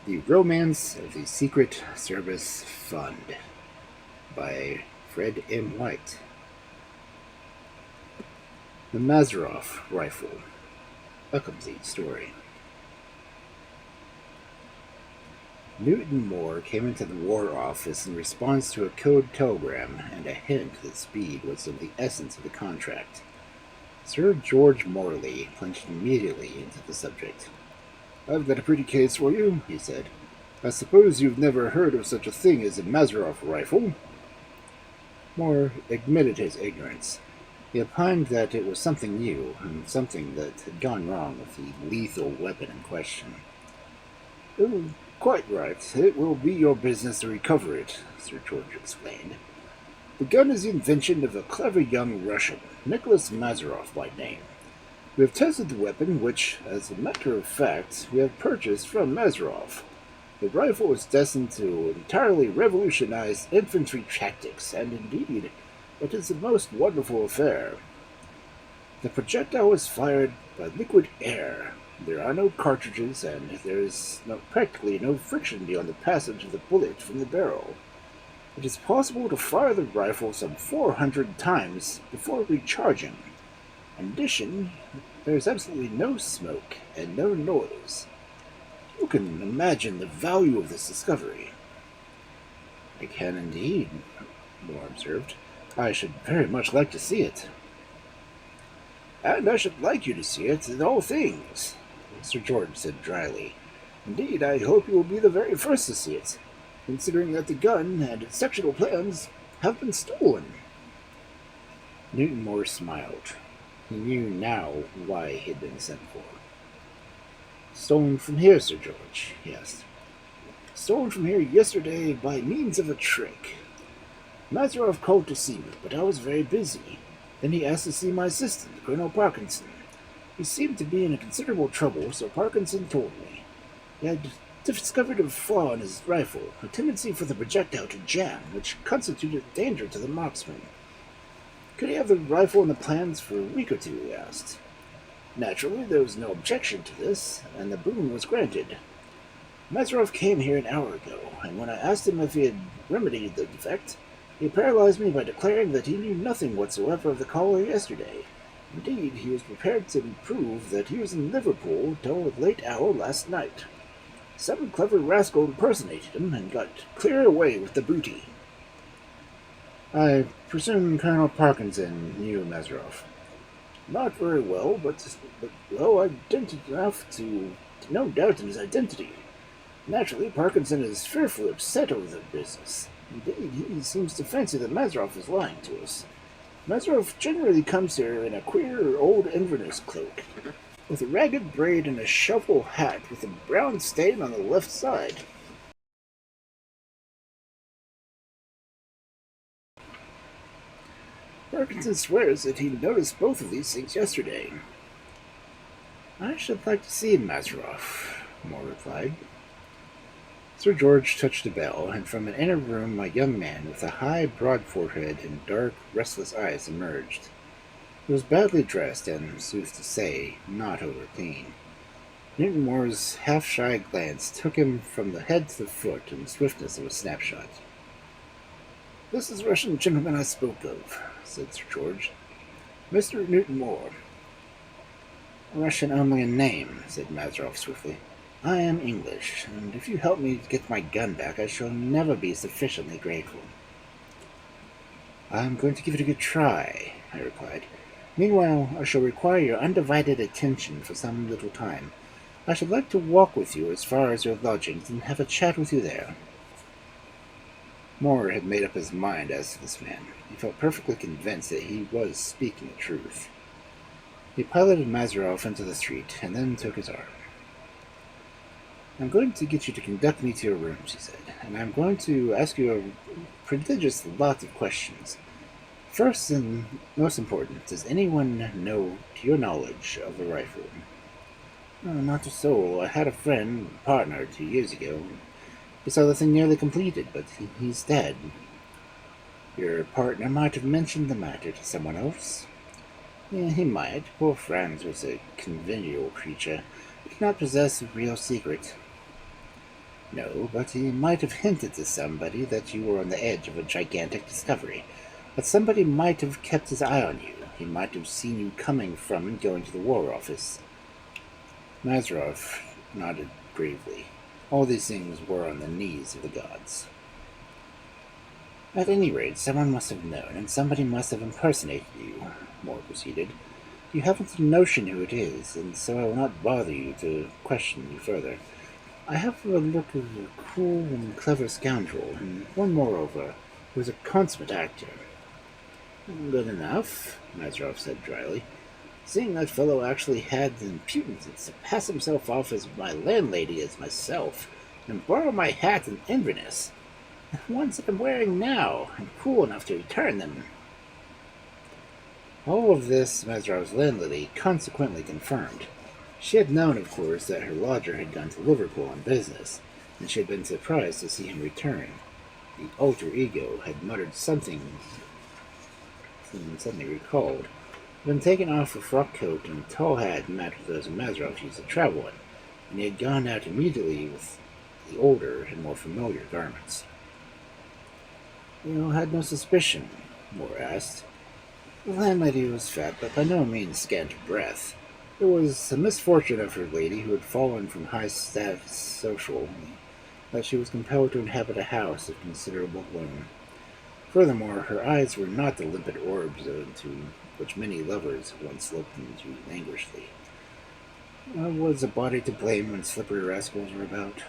The Romance of the Secret Service Fund by Fred M. White. The Mazaroff Rifle, a complete story. Newton Moore came into the War Office in response to a code telegram and a hint that speed was of the essence of the contract. Sir George Morley plunged immediately into the subject. "I've got a pretty case for you," he said. "I suppose you've never heard of such a thing as a Mazaroff rifle?" Moore admitted his ignorance. He opined that it was something new, and something that had gone wrong with the lethal weapon in question. "Oh, quite right. It will be your business to recover it," Sir George explained. "The gun is the invention of a clever young Russian, Nicholas Mazaroff by name. We have tested the weapon, which, as a matter of fact, we have purchased from Mazaroff. The rifle is destined to entirely revolutionize infantry tactics, and indeed, it is a most wonderful affair. The projectile is fired by liquid air. There are no cartridges, and there is practically no friction beyond the passage of the bullet from the barrel. It is possible to fire the rifle some 400 times before recharging. In addition, there is absolutely no smoke and no noise. You can imagine the value of this discovery." "I can indeed," Moore observed. "I should very much like to see it." "And I should like you to see it in all things," Sir George said dryly. "Indeed, I hope you will be the very first to see it, considering that the gun and its sectional plans have been stolen." Newton Moore smiled. He knew now why he had been sent for. "Stolen from here, Sir George?" he asked. "Stolen from here yesterday by means of a trick. Mazaroff called to see me, but I was very busy. Then he asked to see my assistant, Colonel Parkinson. He seemed to be in considerable trouble, so Parkinson told me. He had discovered a flaw in his rifle, a tendency for the projectile to jam, which constituted danger to the marksman. Could he have the rifle in the plans for a week or two, he asked. Naturally, there was no objection to this, and the boon was granted. Mazaroff came here an hour ago, and when I asked him if he had remedied the defect, he paralyzed me by declaring that he knew nothing whatsoever of the caller yesterday. Indeed, he was prepared to prove that he was in Liverpool till a late hour last night. Some clever rascal impersonated him and got clear away with the booty." "I presume Colonel Parkinson knew Mazaroff?" "Not very well, but well identified enough to no doubt in his identity. Naturally, Parkinson is fearfully upset over the business. Indeed, he seems to fancy that Mazaroff is lying to us. Mazaroff generally comes here in a queer old Inverness cloak, with a ragged braid and a shovel hat with a brown stain on the left side." "Parkinson swears that he noticed both of these things yesterday." "I should like to see Mazaroff," Moore replied. Sir George touched a bell, and from an inner room a young man with a high, broad forehead and dark, restless eyes emerged. He was badly dressed and, sooth to say, not over clean. Newton Moore's half-shy glance took him from the head to the foot in the swiftness of a snapshot. "This is the Russian gentleman I spoke of," said Sir George. "Mr. Newton Moore." "Russian only in name," said Mazaroff swiftly. "I am English, and if you help me get my gun back, I shall never be sufficiently grateful." "I'm going to give it a good try," I replied. "Meanwhile, I shall require your undivided attention for some little time. I should like to walk with you as far as your lodgings and have a chat with you there." Moore had made up his mind as to this man. He felt perfectly convinced that he was speaking the truth. He piloted Mazaroff into the street, and then took his arm. "I'm going to get you to conduct me to your rooms," he said, "and I'm going to ask you a prodigious lot of questions. First and most important, does anyone know, to your knowledge, of the rifle?" "Not a soul. I had a friend, partner, 2 years ago. He saw the thing nearly completed, but he's dead." "Your partner might have mentioned the matter to someone else?" "He might. Poor Franz was a convivial creature. He did not possess a real secret." No, but he might have hinted to somebody that you were on the edge of a gigantic discovery. But somebody might have kept his eye on you. He might have seen you coming from and going to the War Office. Mazaroff nodded gravely. All these things were on the knees of the gods. At any rate, someone must have known, and somebody must have impersonated you, Moore proceeded. You haven't a notion who it is, and so I will not bother you to question you further. I have a look of a cool and clever scoundrel, and one moreover, who is a consummate actor. Good enough, Mazaroff said dryly. Seeing that fellow actually had the impudence to pass himself off as my landlady as myself, and borrow my hat in Inverness, the ones that I'm wearing now, and cool enough to return them. All of this Mazaroff's landlady consequently confirmed. She had known, of course, that her lodger had gone to Liverpool on business, and she had been surprised to see him return. The alter ego had muttered something suddenly recalled, had been taken off a frock coat and a tall hat matched with those Mazaroff used to travel in, and he had gone out immediately with the older and more familiar garments. You had no suspicion? Moore asked. The landlady was fat, but by no means scant of breath. It was a misfortune of her lady, who had fallen from high status socially, that she was compelled to inhabit a house of considerable gloom. Furthermore, her eyes were not the limpid orbs into which many lovers have once looked into languishingly. Was a body to blame when slippery rascals were about?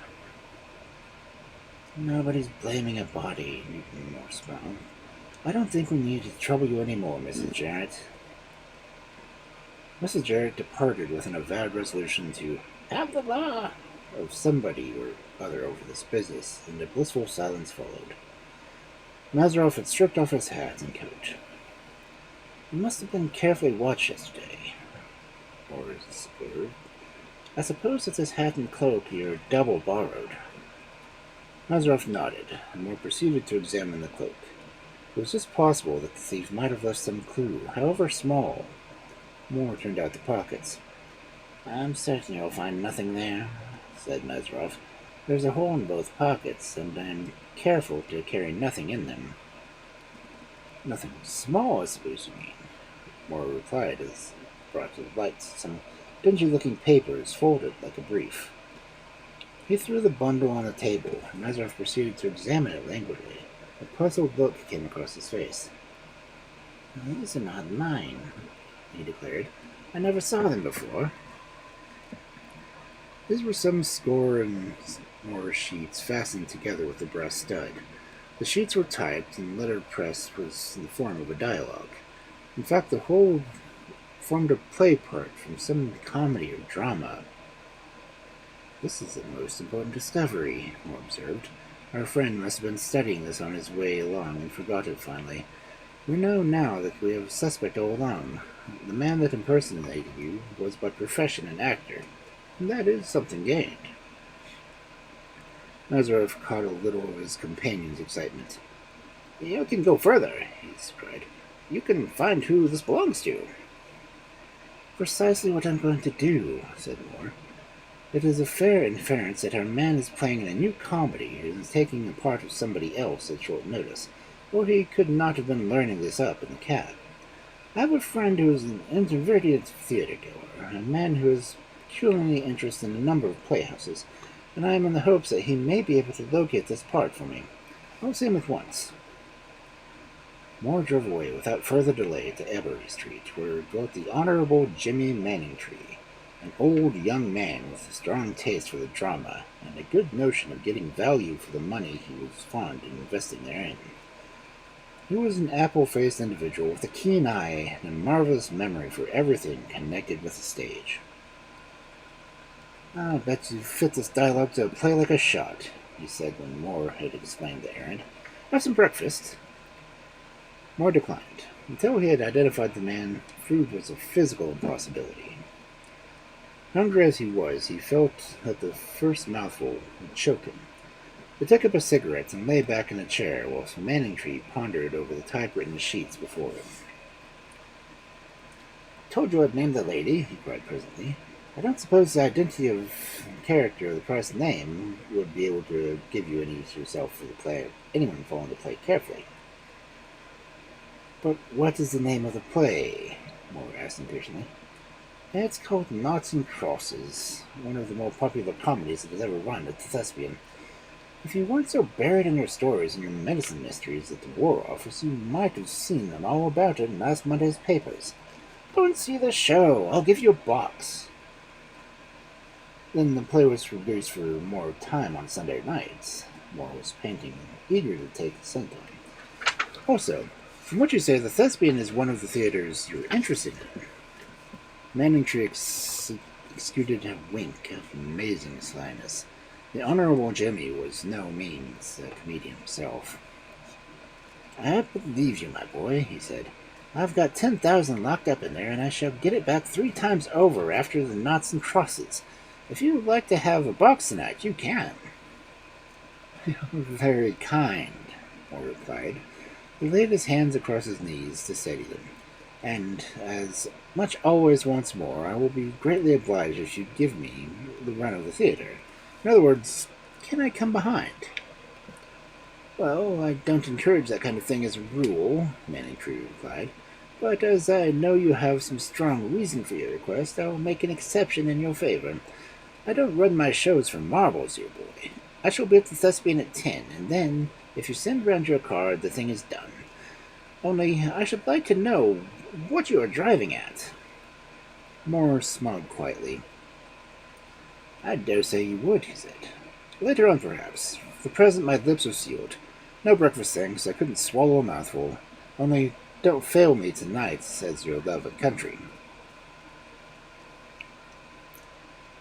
Nobody's blaming a body, Moore smiled. I don't think we need to trouble you any more, Mrs. Jarrett. Mrs. Jarrett departed with an avowed resolution to have the law of somebody or other over this business, and a blissful silence followed. Mazaroff had stripped off his hat and coat. You must have been carefully watched yesterday, Morris observed. I suppose that this hat and cloak are double borrowed. Mazaroff nodded, and Moore proceeded to examine the cloak. It was just possible that the thief might have left some clue, however small. Moore turned out the pockets. I'm certain you'll find nothing there, said Mazaroff. There's a hole in both pockets, and I'm careful to carry nothing in them. Nothing small, I suppose you mean, Moore replied as brought to light some dingy-looking papers folded like a brief. He threw the bundle on the table, and Mazaroff proceeded to examine it languidly. A puzzled look came across his face. These are not mine, he declared. I never saw them before. These were some score and more sheets fastened together with a brass stud. The sheets were typed, and letterpress was in the form of a dialogue. In fact, the whole formed a play part from some comedy or drama. This is a most important discovery, Moore observed. Our friend must have been studying this on his way along and forgot it finally. We know now that we have a suspect all along. The man that impersonated you was by profession an actor, and that is something gained. Mazaroff caught a little of his companion's excitement. You can go further, he cried. You can find who this belongs to. Precisely what I'm going to do, said Moore. It is a fair inference that our man is playing in a new comedy and is taking the part of somebody else at short notice, or he could not have been learning this up in the cab. I have a friend who is an introverted theater-goer, a man who is peculiarly interested in a number of playhouses, and I am in the hopes that he may be able to locate this part for me. I'll see him at once. Moore drove away without further delay to Ebery Street, where dwelt the Honorable Jimmy Manningtree, an old young man with a strong taste for the drama, and a good notion of getting value for the money he was fond of investing therein. He was an apple-faced individual with a keen eye and a marvelous memory for everything connected with the stage. "I bet you fit this dialogue to play like a shot," he said when Moore had explained the errand. "Have some breakfast." Moore declined. Until he had identified the man, food was a physical impossibility. Hungry as he was, he felt that the first mouthful would choke him. He took up a cigarette and lay back in a chair whilst Manningtree pondered over the typewritten sheets before him. "Told you I'd name the lady," he cried presently. I don't suppose the identity of the character or the person's name would be able to give you any yourself for the play. Anyone following the play carefully. But what is the name of the play? Moore asked impatiently. It's called Noughts and Crosses, one of the more popular comedies that has ever run at the Thespian. If you weren't so buried in your stories and your medicine mysteries at the War Office, you might have seen them all about it in last Monday's papers. Go and see the show. I'll give you a box. Then the play was produced for more time on Sunday nights. Moore was painting, eager to take the sunshine. Also, from what you say, the Thespian is one of the theaters you're interested in. Manningtree executed a wink of amazing slyness. The Honorable Jimmy was no means a comedian himself. I believe you, my boy, he said. I've got 10,000 locked up in there, and I shall get it back 3 times over after the Noughts and Crosses. If you would like to have a box tonight, you can. You're very kind, Moore replied. He laid his hands across his knees to steady them. And, as much always once more, I will be greatly obliged if you give me the run of the theater. In other words, can I come behind? Well, I don't encourage that kind of thing as a rule, Manningtree replied. But as I know you have some strong reason for your request, I will make an exception in your favor. I don't run my shows for marbles, dear boy. I shall be at the Thespian at 10, and then, if you send round your card, the thing is done. Only, I should like to know what you are driving at. Moore smiled quietly. I dare say you would, he said. Later on, perhaps. For the present, my lips are sealed. No breakfast, thanks. I couldn't swallow a mouthful. Only, don't fail me tonight, says your beloved country.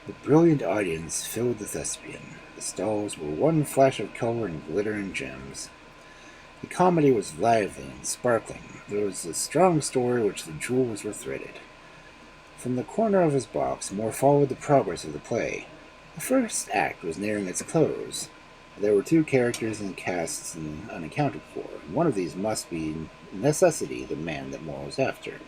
The brilliant audience filled the Thespian. The stalls were one flash of color and glitter and gems. The comedy was lively and sparkling. There was a strong story which the jewels were threaded. From the corner of his box, Moore followed the progress of the play. The first act was nearing its close. There were 2 characters in the cast unaccounted for, and one of these must be necessity the man that Moore was after.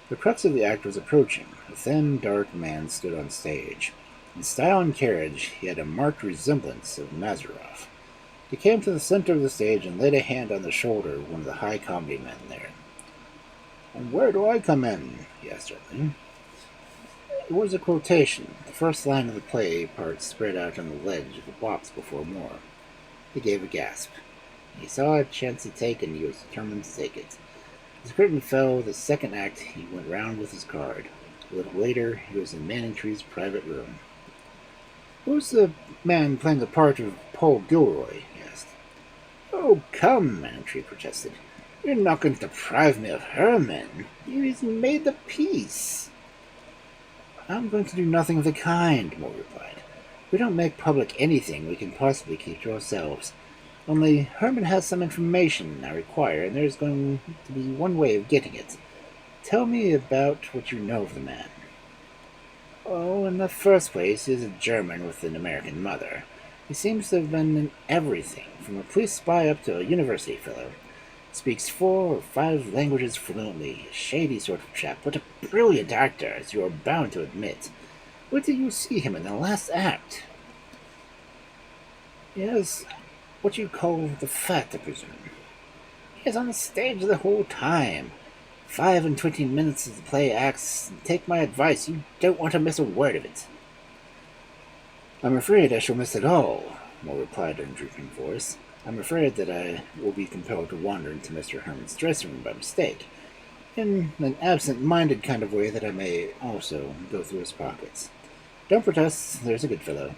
The crux of the act was approaching. A thin, dark man stood on stage. In style and carriage, he had a marked resemblance of Mazaroff. He came to the center of the stage and laid a hand on the shoulder of one of the high comedy men there. And where do I come in? He asked gently. It was a quotation. The first line of the play part spread out on the ledge of the box before Moore. He gave a gasp. He saw a chance to take, and he was determined to take it. As the curtain fell, the second act, he went round with his card. A little later, he was in Manningtree's private room. Who's the man playing the part of Paul Gilroy? He asked. Oh, come, Manningtree protested. You're not going to deprive me of Herman. He's made the piece. I'm going to do nothing of the kind, Moore replied. We don't make public anything we can possibly keep to ourselves. Only Herman has some information I require, and there's going to be one way of getting it. Tell me about what you know of the man. Oh, in the first place, he's a German with an American mother. He seems to have been in everything, from a police spy up to a university fellow. Speaks 4 or 5 languages fluently, a shady sort of chap, but a brilliant actor, as you are bound to admit. Where did you see him in the last act? He has what you call the fat, I presume. He is on the stage the whole time. 25 minutes of the play acts, and take my advice, you don't want to miss a word of it. I'm afraid I shall miss it all, Moore replied in a drooping voice. I'm afraid that I will be compelled to wander into Mr. Herman's dressing room by mistake, in an absent-minded kind of way that I may also go through his pockets. Don't protest, there's a good fellow.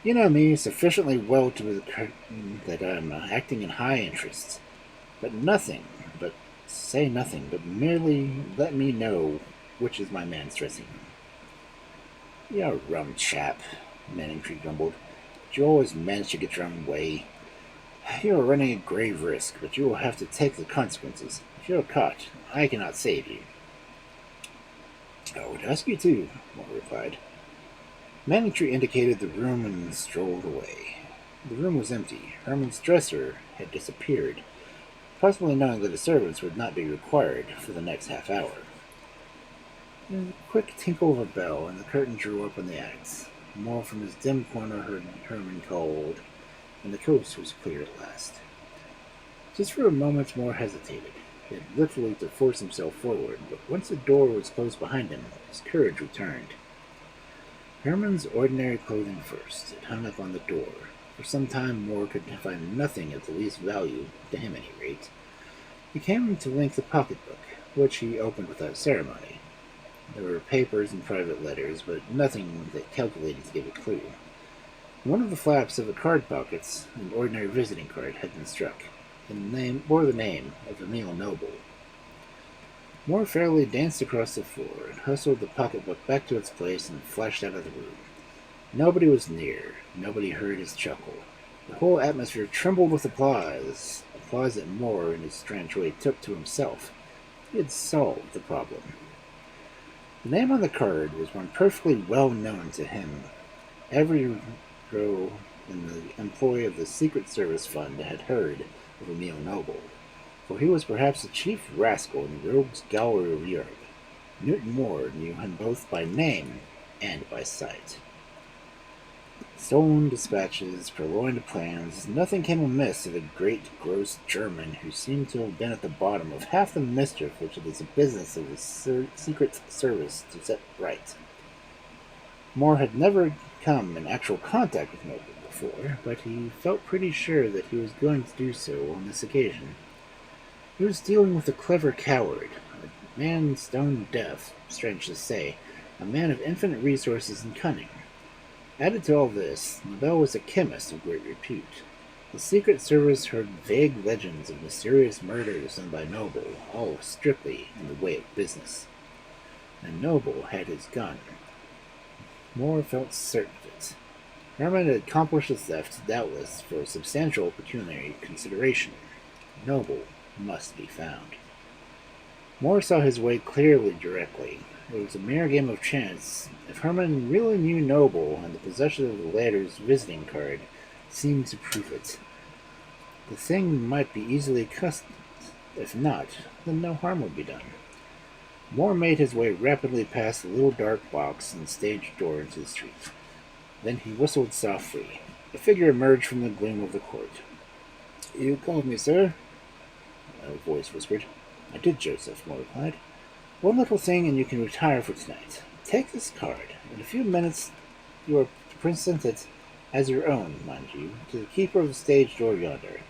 You know me sufficiently well to be certain that I'm acting in high interests. But say nothing, but merely let me know which is my man's dressing room. You're a rum chap, Manningtree grumbled. But you always manage to get your own way. You are running a grave risk, but you will have to take the consequences. If you are caught, I cannot save you. I would ask you to, Moore replied. Manningtree indicated the room and strolled away. The room was empty. Herman's dresser had disappeared, possibly knowing that the servants would not be required for the next half hour. There was a quick tinkle of a bell, and the curtain drew up on the act. More from his dim corner heard Herman called, and the coast was clear at last. Just for a moment Moore hesitated. He had literally to force himself forward, but once the door was closed behind him, his courage returned. Herman's ordinary clothing first. It hung up on the door. For some time Moore could find nothing of the least value, to him at any rate. He came to link the pocketbook, which he opened without ceremony. There were papers and private letters, but nothing that calculated to give a clue. In one of the flaps of the card pockets, an ordinary visiting card had been struck. The name bore the name of Emile Noble. Moore fairly danced across the floor and hustled the pocketbook back to its place and flashed out of the room. Nobody was near. Nobody heard his chuckle. The whole atmosphere trembled with applause that Moore, in his strange way, took to himself. He had solved the problem. The name on the card was one perfectly well known to him. Every row in the employ of the Secret Service Fund had heard of Emile Noble, for he was perhaps the chief rascal in the rogues' gallery of Europe. Newton Moore knew him both by name and by sight. Stolen dispatches, purloined plans, nothing came amiss to the great, gross German who seemed to have been at the bottom of half the mischief which it is the business of the Secret Service to set right. Moore had never come in actual contact with Noble before, but he felt pretty sure that he was going to do so on this occasion. He was dealing with a clever coward, a man stone deaf, strange to say, a man of infinite resources and cunning. Added to all this, Nobel was a chemist of great repute. The Secret Service heard vague legends of mysterious murders done by Noble, all strictly in the way of business. And Noble had his gun. Moore felt certain of it. Herman had accomplished the theft, doubtless, for a substantial pecuniary consideration. Noble must be found. Moore saw his way clearly directly. It was a mere game of chance. If Herman really knew Noble, and the possession of the latter's visiting card seemed to prove it, the thing might be easily customed. If not, then no harm would be done. Moore made his way rapidly past the little dark box and stage door into the street. Then he whistled softly. A figure emerged from the gloom of the court. "You called me, sir?" a voice whispered. "I did, Joseph," Moore replied. "One little thing, and you can retire for tonight. Take this card. In a few minutes you are to present it as your own, mind you, to the keeper of the stage door yonder.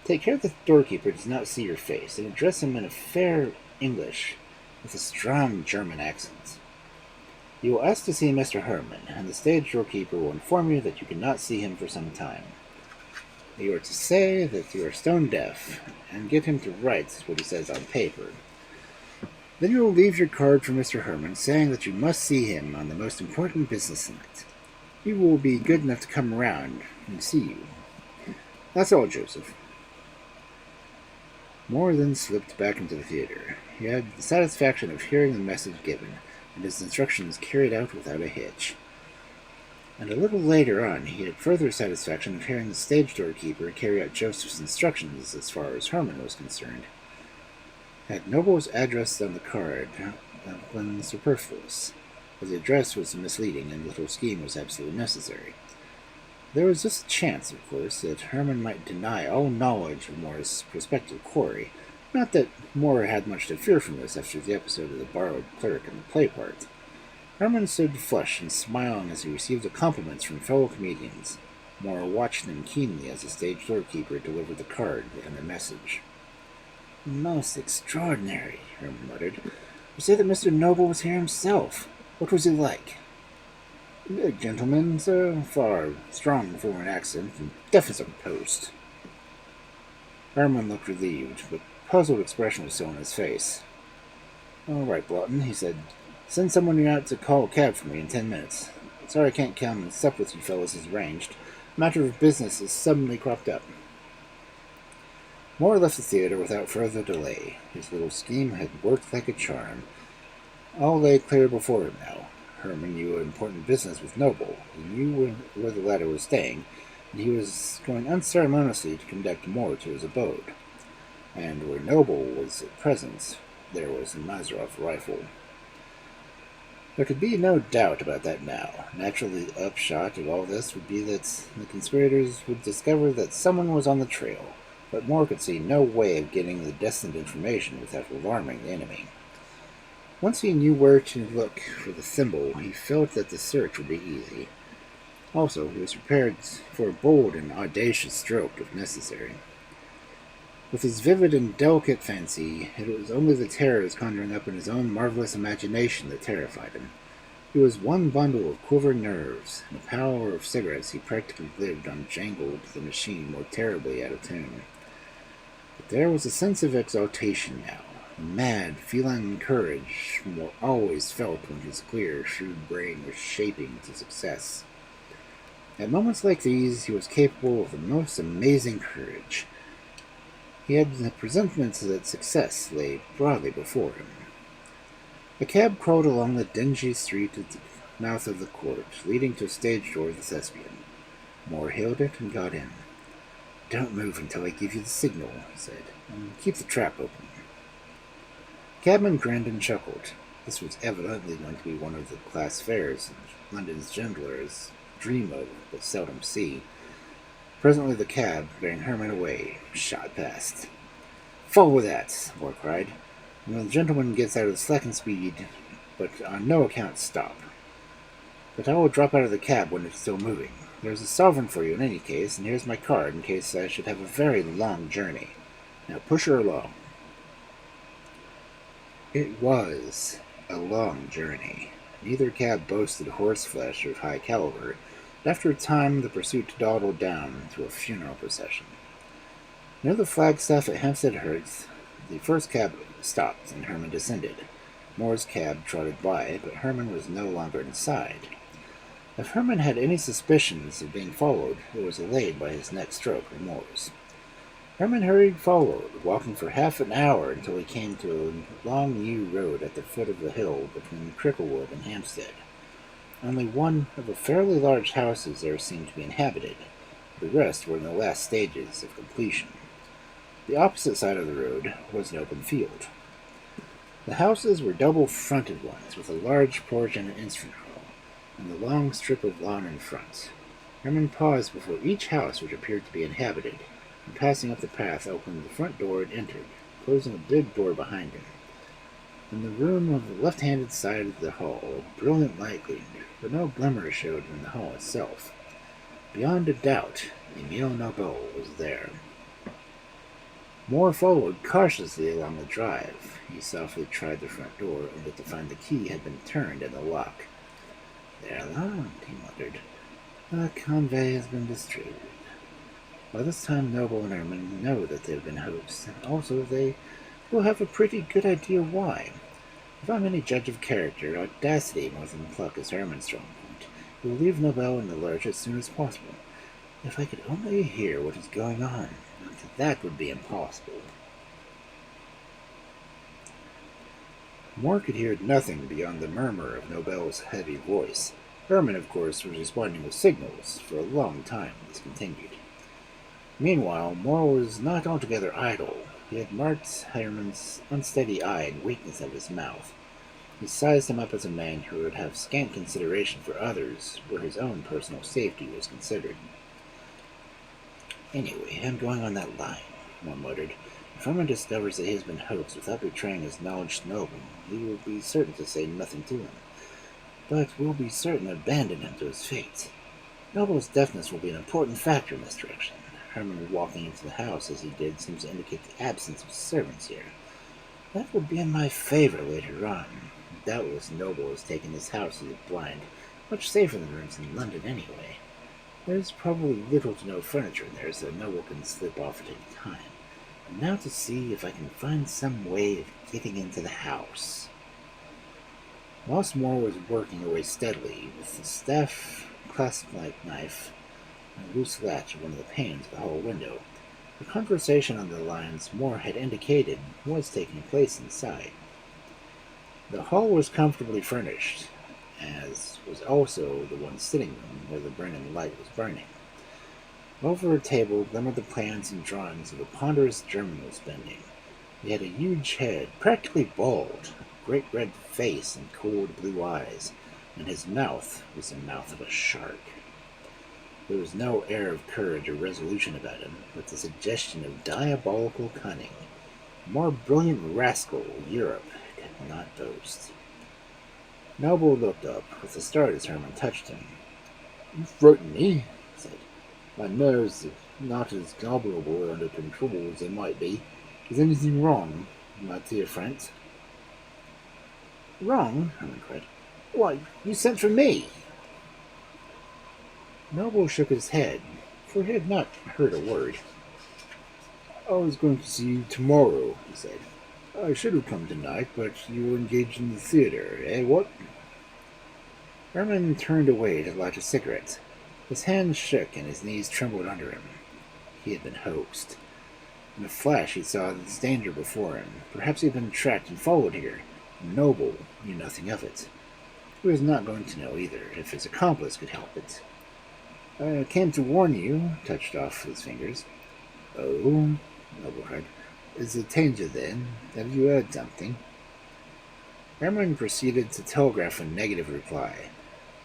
Take care that the doorkeeper does not see your face, and address him in a fair English, with a strong German accent. You will ask to see Mr. Herman, and the stage doorkeeper will inform you that you cannot see him for some time. You are to say that you are stone deaf, and get him to write what he says on paper. Then you will leave your card for Mr. Herman, saying that you must see him on the most important business night. He will be good enough to come around and see you. That's all, Joseph." Moore then slipped back into the theater. He had the satisfaction of hearing the message given, and his instructions carried out without a hitch. And a little later on he had further satisfaction of hearing the stage doorkeeper carry out Joseph's instructions as far as Herman was concerned. Had Noble's address on the card been superfluous, as the address was misleading and the little scheme was absolutely necessary. There was just a chance, of course, that Herman might deny all knowledge of Moore's prospective quarry. Not that Moore had much to fear from this after the episode of the borrowed clerk and the play part. Herman stood flushed and smiling as he received the compliments from fellow comedians. Moore watched him keenly as the stage doorkeeper delivered the card and the message. "Most extraordinary," Herman muttered. "You say that Mr. Noble was here himself. What was he like?" "A gentleman, sir, far strong foreign accent, and deaf as a post." Herman looked relieved, but a puzzled expression was still on his face. "All right, Blotton," he said. "Send someone out to call a cab for me in 10 minutes. Sorry I can't come and sup with you fellows as arranged. A matter of business has suddenly cropped up." Moore left the theater without further delay. His little scheme had worked like a charm. All lay clear before him now. Herman knew important business with Noble. He knew where the latter was staying, and he was going unceremoniously to conduct Moore to his abode. And where Noble was at present, there was the Mazaroff Rifle. There could be no doubt about that now. Naturally, the upshot of all this would be that the conspirators would discover that someone was on the trail, but Moore could see no way of getting the destined information without alarming the enemy. Once he knew where to look for the symbol, he felt that the search would be easy. Also, he was prepared for a bold and audacious stroke if necessary. With his vivid and delicate fancy, it was only the terrors conjuring up in his own marvelous imagination that terrified him. He was one bundle of quivering nerves, and a power of cigarettes he practically lived on jangled the machine more terribly out of tune. But there was a sense of exaltation now, a mad, feline courage Moore always felt when his clear, shrewd brain was shaping to success. At moments like these, he was capable of the most amazing courage. He had the presentiment that success lay broadly before him. A cab crawled along the dingy street at the mouth of the court, leading to a stage door of the Thespian. Moore hailed it and got in. "Don't move until I give you the signal," he said, "and keep the trap open." The cabman grinned and chuckled. This was evidently going to be one of the class fares London's gentleers dream of but seldom see. Presently the cab, bearing Herman away, shot past. "Follow that!" Moore cried. "And when the gentleman gets out of the slackened speed, but on no account stop. But I will drop out of the cab when it's still moving. There's a sovereign for you in any case, and here's my card in case I should have a very long journey. Now push her along." It was a long journey. Neither cab boasted horseflesh of high caliber, but after a time the pursuit dawdled down to a funeral procession. Near the flagstaff at Hampstead Heath, the first cab stopped and Herman descended. Moore's cab trotted by, but Herman was no longer inside. If Herman had any suspicions of being followed, it was allayed by his next stroke of Moore's. Herman hurried forward, walking for half an hour until he came to a long yew road at the foot of the hill between Cricklewood and Hampstead. Only one of the fairly large houses there seemed to be inhabited. The rest were in the last stages of completion. The opposite side of the road was an open field. The houses were double-fronted ones, with a large porch and an instrument hall, and a long strip of lawn in front. Herman paused before each house which appeared to be inhabited, and passing up the path opened the front door and entered, closing a big door behind him. In the room on the left-hand side of the hall, brilliant light gleamed, but no glimmer showed in the hall itself. Beyond a doubt, Emile Nobel was there. Moore followed cautiously along the drive. He softly tried the front door, only to find the key had been turned in the lock. "They're locked," he muttered. "The convey has been distributed." By this time Noble and Herman know that they've been hoaxed, and also they will have a pretty good idea why. If I'm any judge of character, audacity more than pluck is Herman's strong point. He will leave Nobel in the lurch as soon as possible. If I could only hear what is going on, but that would be impossible. Moore could hear nothing beyond the murmur of Nobel's heavy voice. Herman, of course, was responding with signals. For a long time this continued. Meanwhile, Moore was not altogether idle. He had marked Herman's unsteady eye and weakness of his mouth. He sized him up as a man who would have scant consideration for others where his own personal safety was considered. "Anyway, I'm going on that line," Moore muttered. "If Herman discovers that he has been hoaxed without betraying his knowledge to Noble, he will be certain to say nothing to him, but will be certain to abandon him to his fate. Noble's deafness will be an important factor in this direction. Herman walking into the house as he did seems to indicate the absence of servants here. That would be in my favor later on. Doubtless Noble has taken this house as a blind, much safer than rooms in London anyway. There's probably little to no furniture in there, so Noble can slip off at any time. And now to see if I can find some way of getting into the house." Whilst Moore was working away steadily, with the staff clasp-like knife and a loose latch of one of the panes of the hall window, the conversation on the lines Moore had indicated was taking place inside. The hall was comfortably furnished, as was also the one sitting room where the burning light was burning. Over a table glimmered the plans and drawings of a ponderous German was bending. He had a huge head, practically bald, great red face and cold blue eyes, and his mouth was the mouth of a shark. There was no air of courage or resolution about him, but the suggestion of diabolical cunning. A more brilliant rascal Europe could not boast. Noble looked up with a start as Herman touched him. "You frighten me," he said. "My nerves are not as calculable or under control as they might be. Is anything wrong, my dear friend?" "Wrong?" Herman cried. "Why, you sent for me!" Noble shook his head, for he had not heard a word. "I was going to see you tomorrow," he said. "I should have come tonight, but you were engaged in the theater, eh, what?" Herman turned away to light a cigarette. His hands shook and his knees trembled under him. He had been hoaxed. In a flash he saw this danger before him. Perhaps he had been tracked and followed here. And Noble knew nothing of it. He was not going to know either, if his accomplice could help it. "I came to warn you," touched off his fingers. "Oh," Noble cried. "Is it danger, then? Have you heard something?" Herman proceeded to telegraph a negative reply.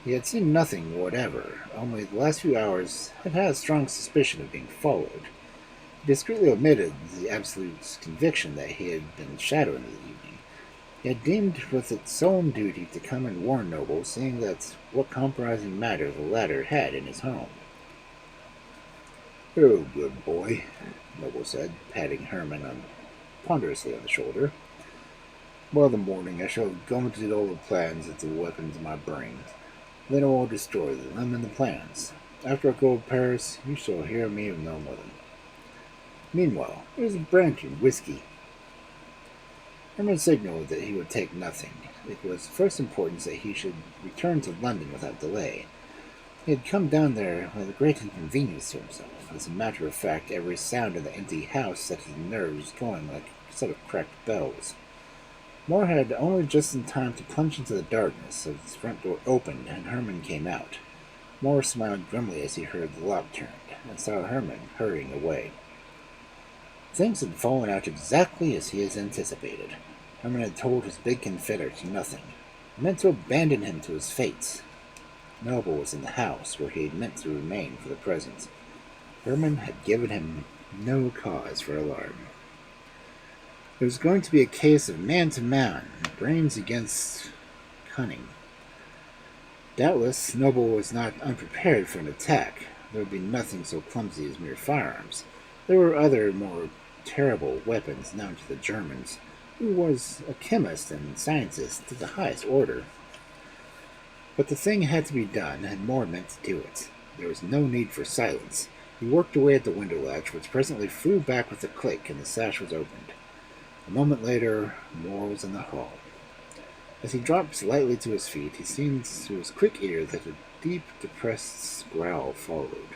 He had seen nothing whatever, only the last few hours had had a strong suspicion of being followed. He discreetly omitted the absolute conviction that he had been shadowing the evening. He had deemed with its solemn duty to come and warn Noble, seeing that what compromising matter the latter had in his home. "Oh, good boy," Noble said, patting Herman ponderously on the shoulder. "By the morning I shall have gummeted all the plans into the weapons in my brain. Then I will destroy them and the plans. After I go to Paris, you shall hear me of no more. Meanwhile, here's a branch and whiskey." Herman signaled that he would take nothing. It was of first importance that he should return to London without delay. He had come down there with a great inconvenience to himself. As a matter of fact, every sound in the empty house set his nerves going like a set of cracked bells. Moore had only just in time to plunge into the darkness as his front door opened and Herman came out. Moore smiled grimly as he heard the lock turned and saw Herman hurrying away. Things had fallen out exactly as he had anticipated. Herman had told his big confederate nothing. He meant to abandon him to his fate. Noble was in the house, where he had meant to remain for the present. Herman had given him no cause for alarm. It was going to be a case of man-to-man, brains against cunning. Doubtless, Noble was not unprepared for an attack. There would be nothing so clumsy as mere firearms. There were other, more terrible weapons known to the Germans. He was a chemist and scientist of the highest order. But the thing had to be done, and Moore meant to do it. There was no need for silence. He worked away at the window latch, which presently flew back with a click, and the sash was opened. A moment later, Moore was in the hall. As he dropped lightly to his feet, he seemed to his quick ear that a deep, depressed growl followed.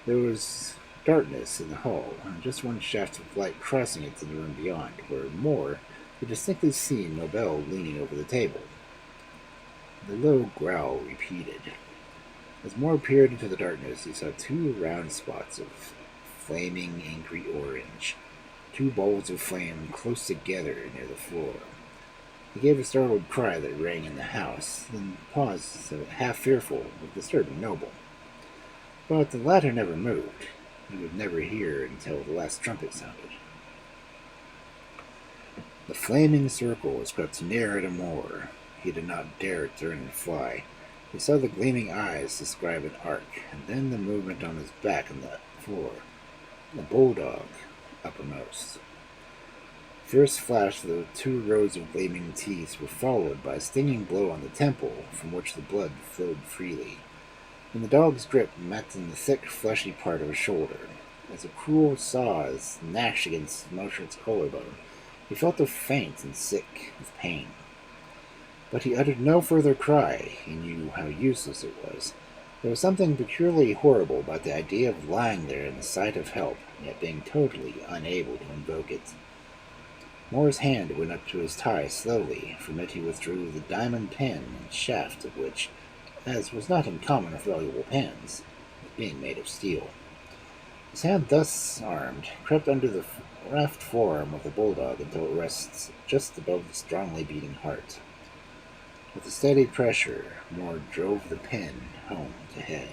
There was darkness in the hall, and just one shaft of light crossing it to the room beyond, where Moore could distinctly see Nobel leaning over the table. The low growl repeated. As Moore peered into the darkness, he saw two round spots of flaming, angry orange, two balls of flame close together near the floor. He gave a startled cry that rang in the house, then paused, half fearful of disturbing Noble. But the latter never moved. He would never hear until the last trumpet sounded. The flaming circle swept nearer to Moore. He did not dare turn and fly. He saw the gleaming eyes describe an arc, and then the movement on his back on the floor, the bulldog uppermost. Fierce flash of the two rows of gleaming teeth were followed by a stinging blow on the temple, from which the blood flowed freely. Then the dog's grip met in the thick, fleshy part of his shoulder. As a cruel saw gnashed against Mosher's collarbone, he felt faint and sick with pain. But he uttered no further cry. He knew how useless it was. There was something peculiarly horrible about the idea of lying there in the sight of help, yet being totally unable to invoke it. Moore's hand went up to his tie slowly. From it he withdrew the diamond pen and shaft of which, as was not uncommon with valuable pens, was being made of steel. His hand, thus armed, crept under the raft forearm of the bulldog until it rests just above the strongly beating heart. With a steady pressure, Moore drove the pin home to head.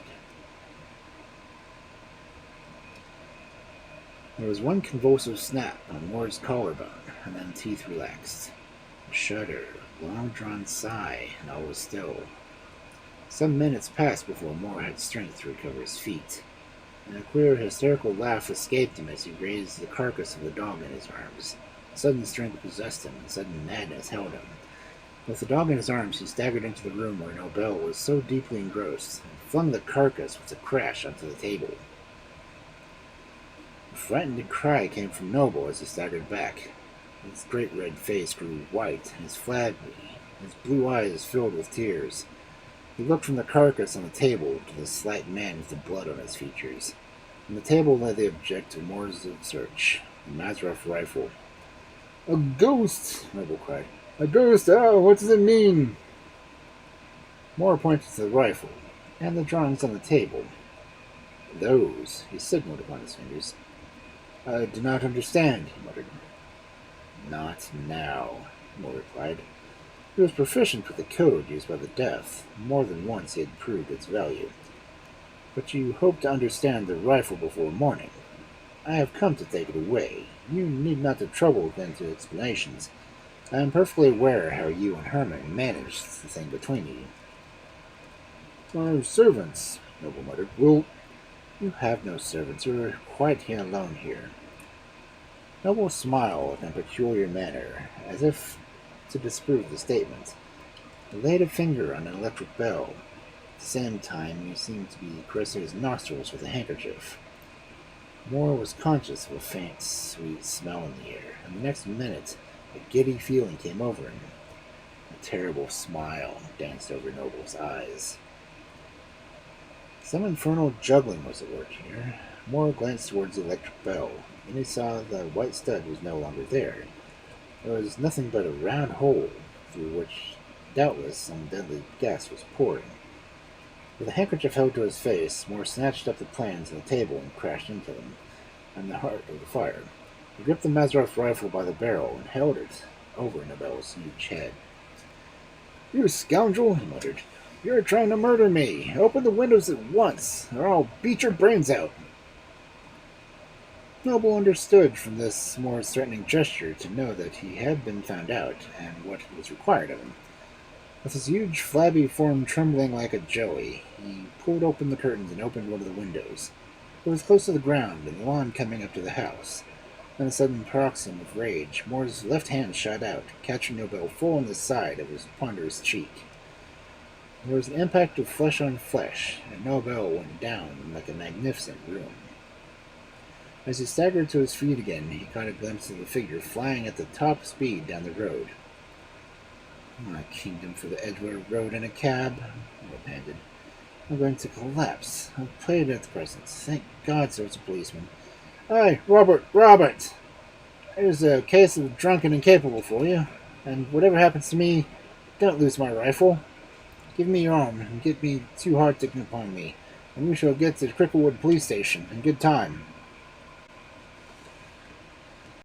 There was one convulsive snap on Moore's collarbone, and then teeth relaxed. A shudder, a long-drawn sigh, and all was still. Some minutes passed before Moore had strength to recover his feet, and a queer, hysterical laugh escaped him as he raised the carcass of the dog in his arms. Sudden strength possessed him, and sudden madness held him. With the dog in his arms, he staggered into the room where Nobel was so deeply engrossed, and flung the carcass with a crash onto the table. A frightened cry came from Noble as he staggered back. His great red face grew white, and his blue eyes filled with tears. He looked from the carcass on the table to the slight man with the blood on his features. On the table lay the object of Moore's search, the Mazaroff rifle. "A ghost!" Noble cried. "A ghost! Oh, what does it mean?" Moore pointed to the rifle, and the drawings on the table. "Those," he signaled upon his fingers. "I do not understand," he muttered. "Not now," Moore replied. He was proficient with the code used by the deaf. More than once he had proved its value. "But you hope to understand the rifle before morning. I have come to take it away. You need not have trouble into explanations. I am perfectly aware how you and Herman managed the thing between you." "Our servants," Noble muttered, "will—" "You have no servants. You are quite alone here." Noble smiled in a peculiar manner, as if to disprove the statement. He laid a finger on an electric bell. At the same time, he seemed to be caressing his nostrils with a handkerchief. Moore was conscious of a faint, sweet smell in the air, and the next minute a giddy feeling came over him. A terrible smile danced over Noble's eyes. Some infernal juggling was at work here. Moore glanced towards the electric bell, and he saw the white stud was no longer there. There was nothing but a round hole, through which doubtless some deadly gas was pouring. With a handkerchief held to his face, Moore snatched up the plans on the table and crashed into them, in the heart of the fire. He gripped the Mazaroff rifle by the barrel and held it over Nobel's huge head. "You scoundrel!" he muttered. "You're trying to murder me! Open the windows at once, or I'll beat your brains out!" Noble understood from this more threatening gesture to know that he had been found out, and what was required of him. With his huge, flabby form trembling like a jelly, he pulled open the curtains and opened one of the windows. It was close to the ground, and the lawn coming up to the house. In a sudden paroxysm of rage, Moore's left hand shot out, catching Nobel full on the side of his ponderous cheek. There was an impact of flesh on flesh, and Nobel went down like a magnificent ruin. As he staggered to his feet again, he caught a glimpse of the figure flying at the top speed down the road. "My kingdom for the Edgware Road in a cab," he panted. "I'm going to collapse. I've played at the present. Thank God there's a policeman. Hey, Robert! Robert! Here's a case of drunk and incapable for you. And whatever happens to me, don't lose my rifle. Give me your arm and get me 2 hard taken upon me, and we shall get to Cricklewood police station in good time."